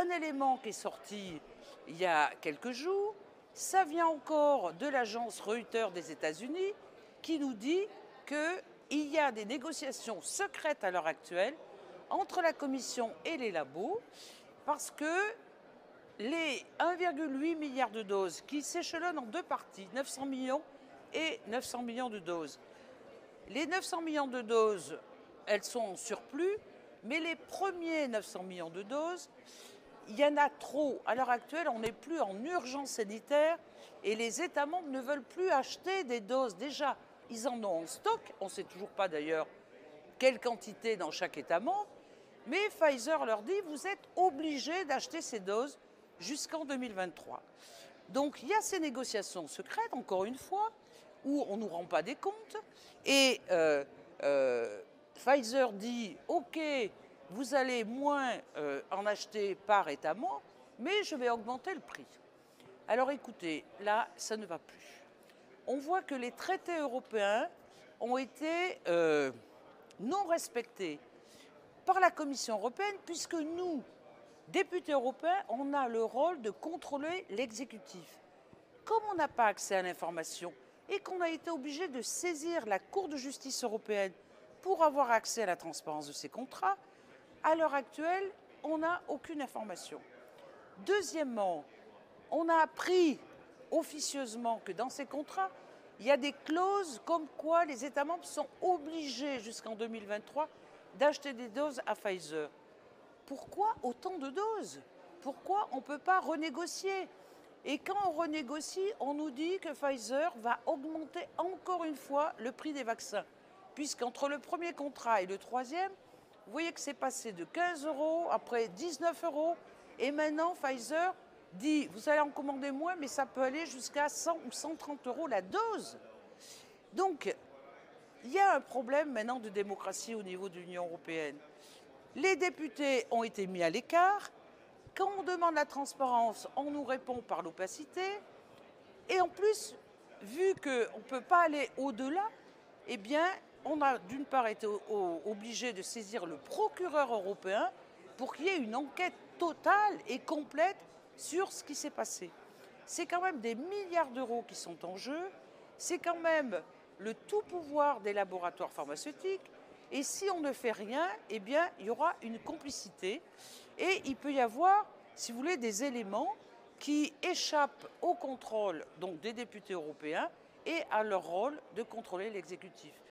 un élément qui est sorti il y a quelques jours. Ça vient encore de l'agence Reuters des États-Unis qui nous dit qu'il y a des négociations secrètes à l'heure actuelle entre la Commission et les labos parce que les 1,8 milliard de doses qui s'échelonnent en deux parties, 900 millions et 900 millions de doses. Les 900 millions de doses, elles sont en surplus, mais les premiers 900 millions de doses, il y en a trop. À l'heure actuelle, on n'est plus en urgence sanitaire et les États membres ne veulent plus acheter des doses. Déjà, ils en ont en stock. On ne sait toujours pas d'ailleurs quelle quantité dans chaque État membre. Mais Pfizer leur dit, vous êtes obligés d'acheter ces doses jusqu'en 2023. Donc il y a ces négociations secrètes, encore une fois, où on ne nous rend pas des comptes. Et Pfizer dit, OK, vous allez moins en acheter par État membre, mais je vais augmenter le prix. Alors écoutez, là, ça ne va plus. On voit que les traités européens ont été non respectés par la Commission européenne, puisque nous, députés européens, on a le rôle de contrôler l'exécutif. Comme on n'a pas accès à l'information et qu'on a été obligé de saisir la Cour de justice européenne pour avoir accès à la transparence de ces contrats, à l'heure actuelle, on n'a aucune information. Deuxièmement, on a appris officieusement que dans ces contrats, il y a des clauses comme quoi les États membres sont obligés jusqu'en 2023 d'acheter des doses à Pfizer. Pourquoi autant de doses? Pourquoi on ne peut pas renégocier? Et quand on renégocie, on nous dit que Pfizer va augmenter encore une fois le prix des vaccins. Puisqu'entre le premier contrat et le troisième, vous voyez que c'est passé de 15 €, après 19 €, et maintenant Pfizer dit, vous allez en commander moins, mais ça peut aller jusqu'à 100 ou 130 € la dose. Donc, il y a un problème maintenant de démocratie au niveau de l'Union européenne. Les députés ont été mis à l'écart. Quand on demande la transparence, on nous répond par l'opacité. Et en plus, vu qu'on ne peut pas aller au-delà, eh bien, on a d'une part été obligé de saisir le procureur européen pour qu'il y ait une enquête totale et complète sur ce qui s'est passé. C'est quand même des milliards d'euros qui sont en jeu, c'est quand même le tout pouvoir des laboratoires pharmaceutiques, et si on ne fait rien, eh bien, il y aura une complicité, et il peut y avoir, si vous voulez, des éléments qui échappent au contrôle donc, des députés européens et à leur rôle de contrôler l'exécutif.